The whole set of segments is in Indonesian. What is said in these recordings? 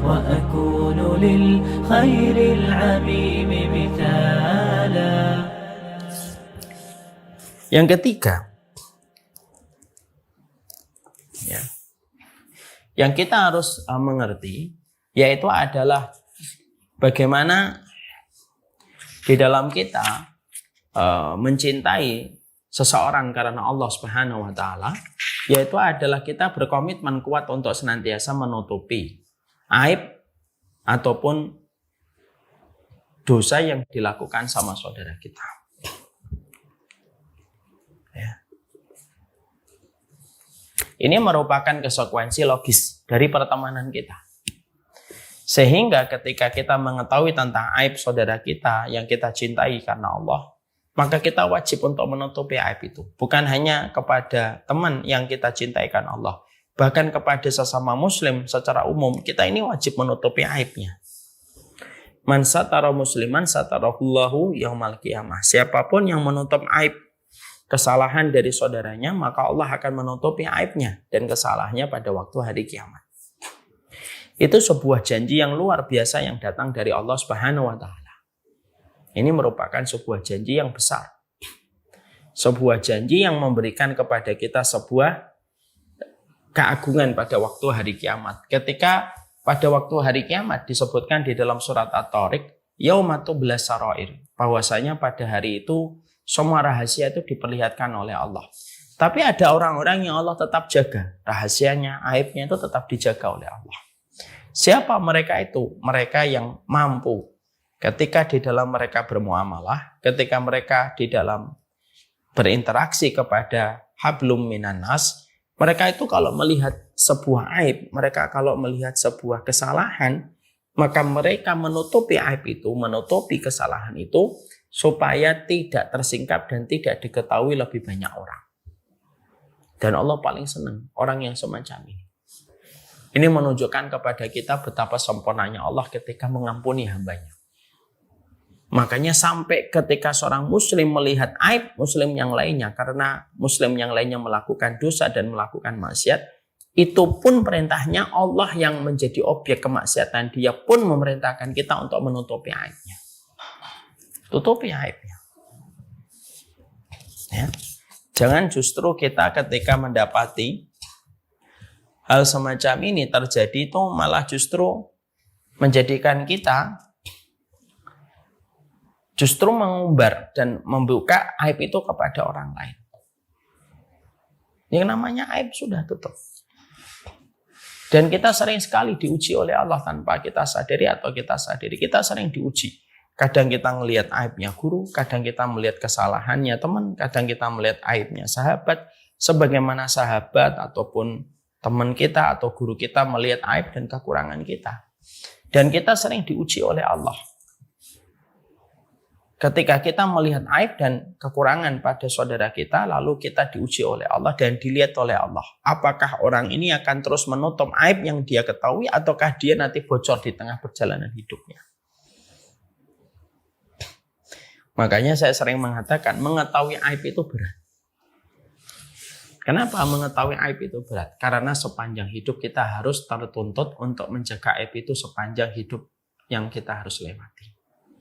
وأكون للخير العميم مثالا. Yang ketiga, ya, yang kita harus mengerti, yaitu adalah bagaimana di dalam kita mencintai seseorang karena Allah Subhanahu wa taala, yaitu adalah kita berkomitmen kuat untuk senantiasa menutupi aib ataupun dosa yang dilakukan sama saudara kita. Ya. Ini merupakan konsekuensi logis dari pertemanan kita. Sehingga ketika kita mengetahui tentang aib saudara kita yang kita cintai karena Allah, maka kita wajib untuk menutupi aib itu. Bukan hanya kepada teman yang kita cintai karena Allah, bahkan kepada sesama muslim secara umum, kita ini wajib menutupi aibnya. Man satara musliman satarahullahu yaumal qiyamah. Siapapun yang menutup aib kesalahan dari saudaranya, maka Allah akan menutupi aibnya dan kesalahannya pada waktu hari kiamat. Itu sebuah janji yang luar biasa yang datang dari Allah Subhanahu wa taala. Ini merupakan sebuah janji yang besar. Sebuah janji yang memberikan kepada kita sebuah keagungan pada waktu hari kiamat. Ketika pada waktu hari kiamat disebutkan di dalam surat At-Tariq, yauma tublas sarair, bahwasanya pada hari itu semua rahasia itu diperlihatkan oleh Allah. Tapi ada orang-orang yang Allah tetap jaga. Rahasianya, aibnya itu tetap dijaga oleh Allah. Siapa mereka itu? Mereka yang mampu ketika di dalam mereka bermuamalah, ketika mereka di dalam berinteraksi kepada hablum minan nas, mereka itu kalau melihat sebuah aib, mereka kalau melihat sebuah kesalahan, maka mereka menutupi aib itu, menutupi kesalahan itu, supaya tidak tersingkap dan tidak diketahui lebih banyak orang. Dan Allah paling senang orang yang semacam ini. Ini menunjukkan kepada kita betapa sempurnanya Allah ketika mengampuni hambanya. Makanya sampai ketika seorang muslim melihat aib muslim yang lainnya, karena muslim yang lainnya melakukan dosa dan melakukan maksiat, itu pun perintahnya Allah yang menjadi objek kemaksiatan, dia pun memerintahkan kita untuk menutupi aibnya. Tutupi aibnya. Ya. Jangan justru kita ketika mendapati hal semacam ini terjadi itu malah justru menjadikan kita justru mengumbar dan membuka aib itu kepada orang lain. Yang namanya aib sudah tutup. Dan kita sering sekali diuji oleh Allah tanpa kita sadari atau kita sadari. Kita sering diuji. Kadang kita melihat aibnya guru, kadang kita melihat kesalahannya teman, kadang kita melihat aibnya sahabat. Sebagaimana sahabat ataupun teman kita atau guru kita melihat aib dan kekurangan kita. Dan kita sering diuji oleh Allah. Ketika kita melihat aib dan kekurangan pada saudara kita, lalu kita diuji oleh Allah dan dilihat oleh Allah. Apakah orang ini akan terus menutup aib yang dia ketahui, ataukah dia nanti bocor di tengah perjalanan hidupnya? Makanya saya sering mengatakan, mengetahui aib itu berat. Kenapa mengetahui aib itu berat? Karena sepanjang hidup kita harus tertuntut untuk menjaga aib itu sepanjang hidup yang kita harus lewati.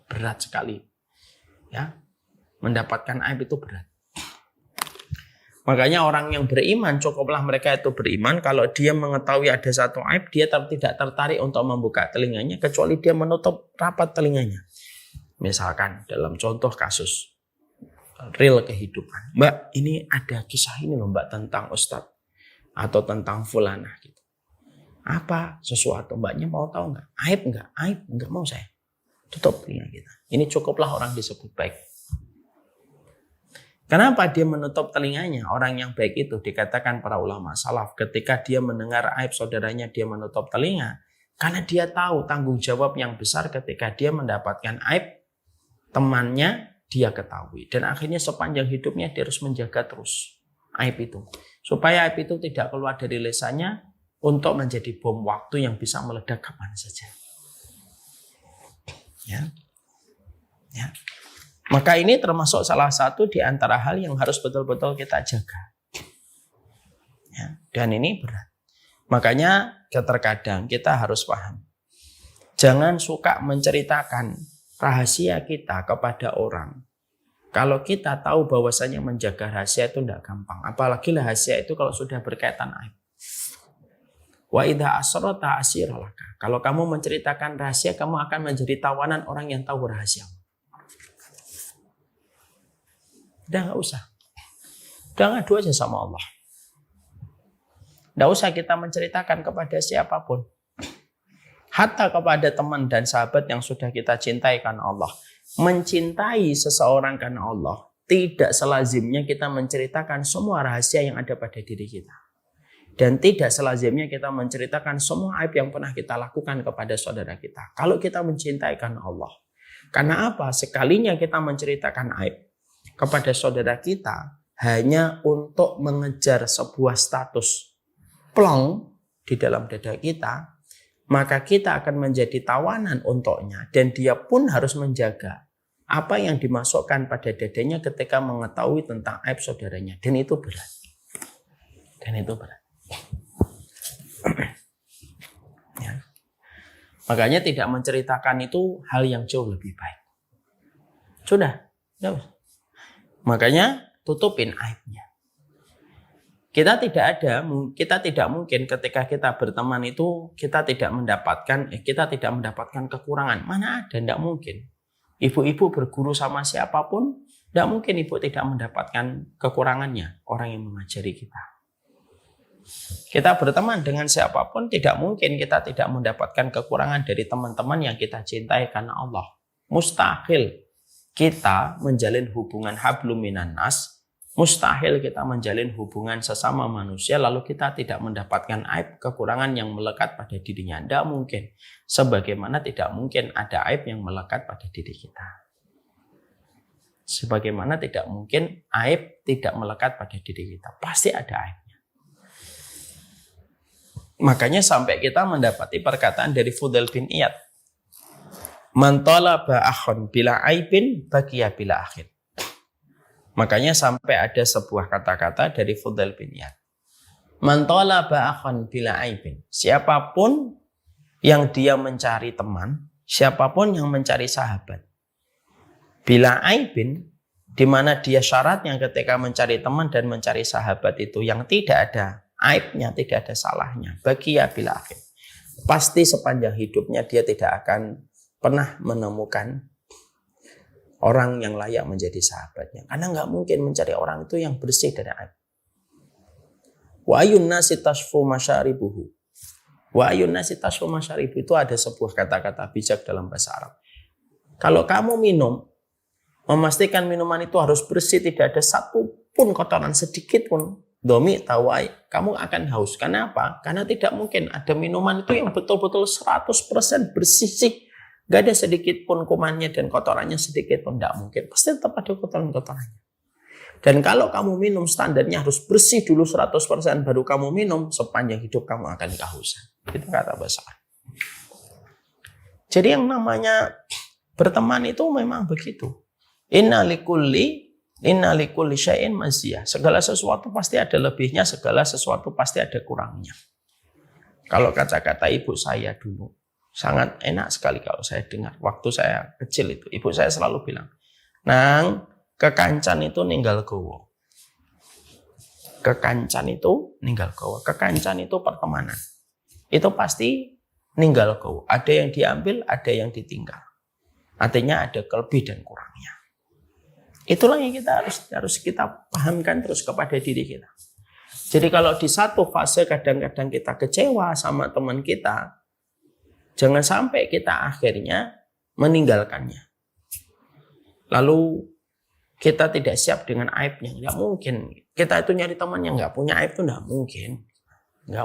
Berat sekali. Ya, mendapatkan aib itu berat. Makanya orang yang beriman, cukuplah mereka itu beriman, kalau dia mengetahui ada satu aib, dia tidak tertarik untuk membuka telinganya, kecuali dia menutup rapat telinganya. Misalkan dalam contoh kasus real kehidupan, Mbak, ini ada kisah ini loh Mbak tentang Ustadz atau tentang fulanah gitu. Apa sesuatu, Mbaknya mau tahu nggak? Aib nggak? Aib nggak mau saya. Tutup telinga kita. Ini cukuplah orang disebut baik. Kenapa dia menutup telinganya? Orang yang baik itu dikatakan para ulama salaf, ketika dia mendengar aib saudaranya dia menutup telinga, karena dia tahu tanggung jawab yang besar ketika dia mendapatkan aib temannya dia ketahui. Dan akhirnya sepanjang hidupnya dia harus menjaga terus aib itu. Supaya aib itu tidak keluar dari lisannya untuk menjadi bom waktu yang bisa meledak kapan saja. Ya. Maka ini termasuk salah satu di antara hal yang harus betul-betul kita jaga. Ya. Dan ini berat. Makanya terkadang kita harus paham. Jangan suka menceritakan rahasia kita kepada orang. Kalau kita tahu bahwasanya menjaga rahasia itu tidak gampang. Apalagi rahasia itu kalau sudah berkaitan aib. Wa idza asrarta asiralaka. Kalau kamu menceritakan rahasia, kamu akan menjadi tawanan orang yang tahu rahasia. Udah nggak usah. Udah ngadu aja sama Allah. Nggak usah kita menceritakan kepada siapapun. Hatta kepada teman dan sahabat yang sudah kita cintai karena Allah. Mencintai seseorang karena Allah, tidak selazimnya kita menceritakan semua rahasia yang ada pada diri kita. Dan tidak selazimnya kita menceritakan semua aib yang pernah kita lakukan kepada saudara kita. Kalau kita mencintai karena Allah. Karena apa? Sekalinya kita menceritakan aib kepada saudara kita hanya untuk mengejar sebuah status plong di dalam dada kita, maka kita akan menjadi tawanan untuknya dan dia pun harus menjaga apa yang dimasukkan pada dadanya ketika mengetahui tentang aib saudaranya. Dan itu berat. Ya. Makanya tidak menceritakan itu hal yang jauh lebih baik. Sudah. Makanya tutupin aibnya. Kita tidak mungkin ketika kita berteman itu kita tidak mendapatkan kekurangan. Mana ada, tidak mungkin. Ibu-ibu berguru sama siapapun, tidak mungkin ibu tidak mendapatkan kekurangannya, orang yang mengajari kita. Kita berteman dengan siapapun, tidak mungkin kita tidak mendapatkan kekurangan dari teman-teman yang kita cintai karena Allah. Mustahil kita menjalin hubungan hablum minan nas, mustahil kita menjalin hubungan sesama manusia lalu kita tidak mendapatkan aib, kekurangan yang melekat pada dirinya. Tidak mungkin. Sebagaimana tidak mungkin ada aib yang melekat pada diri kita. Sebagaimana tidak mungkin aib tidak melekat pada diri kita. Pasti ada aibnya. Makanya sampai kita mendapati perkataan dari Fudail bin Iyad. Man talaba akhon bila aibin baqiya bila akhir. Makanya sampai ada sebuah kata-kata dari Fudail bin Iyad. Man talaba akhon bila aibin. Siapapun yang dia mencari teman, siapapun yang mencari sahabat. Bila aibin, di mana dia syaratnya ketika mencari teman dan mencari sahabat itu yang tidak ada aibnya, tidak ada salahnya. Baqiya bila akhir. Pasti sepanjang hidupnya dia tidak akan pernah menemukan orang yang layak menjadi sahabatnya. Karena nggak mungkin mencari orang itu yang bersih dari aib. Wa ayun nasi tasfu masyaribuhu. Wa ayun nasi tasfu masyaribuhu itu ada sebuah kata-kata bijak dalam bahasa Arab. Kalau kamu minum, memastikan minuman itu harus bersih, tidak ada satu pun kotoran sedikit pun. Domi tawai, kamu akan haus. Kenapa? Karena tidak mungkin ada minuman itu yang betul-betul 100% bersih. Gak ada sedikit pun kumannya dan kotorannya sedikit pun, tidak mungkin. Pasti tetap ada kotoran-kotorannya. Dan kalau kamu minum standarnya harus bersih dulu 100% baru kamu minum, sepanjang hidup kamu akan kehausan. Itu kata bahasa. Jadi yang namanya berteman itu memang begitu. Inna likulli syai'in maziyah. Segala sesuatu pasti ada lebihnya, segala sesuatu pasti ada kurangnya. Kalau kata-kata ibu saya dulu, sangat enak sekali kalau saya dengar. Waktu saya kecil itu, ibu saya selalu bilang, Nang, kekancan itu ninggal gowo. Kekancan itu ninggal gowo. Kekancan itu pertemanan. Itu pasti ninggal gowo. Ada yang diambil, ada yang ditinggal. Artinya ada kelebih dan kurangnya. Itulah yang kita harus kita pahamkan terus kepada diri kita. Jadi kalau di satu fase kadang-kadang kita kecewa sama teman kita, jangan sampai kita akhirnya meninggalkannya. Lalu kita tidak siap dengan aibnya. Nggak mungkin. Kita itu nyari teman yang nggak punya aib itu nggak mungkin. Nggak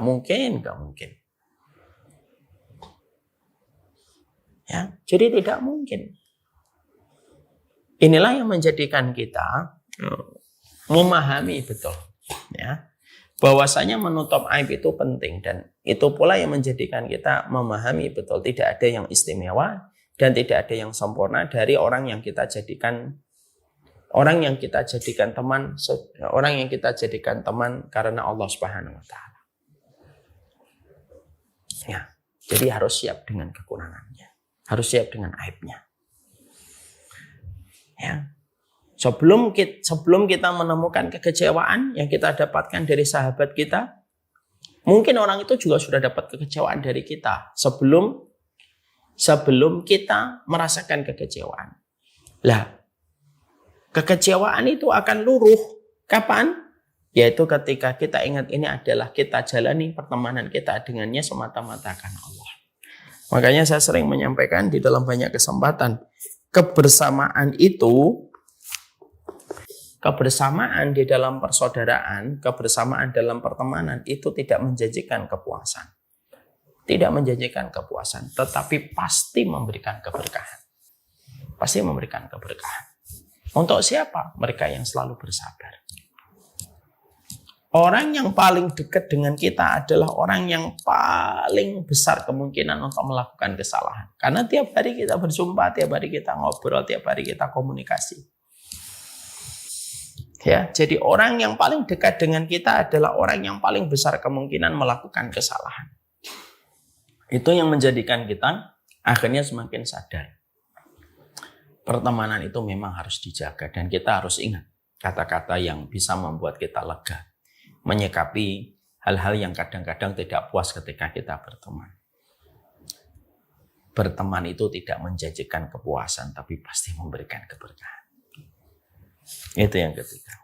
mungkin. Ya, jadi tidak mungkin. Inilah yang menjadikan kita memahami betul, ya, bahwasanya menutup aib itu penting dan itu pula yang menjadikan kita memahami betul tidak ada yang istimewa dan tidak ada yang sempurna dari orang yang kita jadikan teman karena Allah Subhanahu wa taala. Ya. Jadi harus siap dengan kekurangannya. Harus siap dengan aibnya. Ya. Sebelum kita menemukan kekecewaan yang kita dapatkan dari sahabat kita, mungkin orang itu juga sudah dapat kekecewaan dari kita sebelum kita merasakan kekecewaan. Lah, kekecewaan itu akan luruh. Kapan? Yaitu ketika kita ingat ini adalah kita jalani pertemanan kita dengannya semata-mata karena Allah. Makanya saya sering menyampaikan di dalam banyak kesempatan, kebersamaan di dalam persaudaraan, kebersamaan dalam pertemanan itu tidak menjanjikan kepuasan. Tidak menjanjikan kepuasan, tetapi pasti memberikan keberkahan. Pasti memberikan keberkahan. Untuk siapa? Mereka yang selalu bersabar. Orang yang paling dekat dengan kita adalah orang yang paling besar kemungkinan untuk melakukan kesalahan. Karena tiap hari kita berjumpa, tiap hari kita ngobrol, tiap hari kita komunikasi. Ya, jadi orang yang paling dekat dengan kita adalah orang yang paling besar kemungkinan melakukan kesalahan. Itu yang menjadikan kita akhirnya semakin sadar. Pertemanan itu memang harus dijaga dan kita harus ingat kata-kata yang bisa membuat kita lega, menyikapi hal-hal yang kadang-kadang tidak puas ketika kita berteman. Berteman itu tidak menjanjikan kepuasan, tapi pasti memberikan keberkahan. Itu yang ketiga.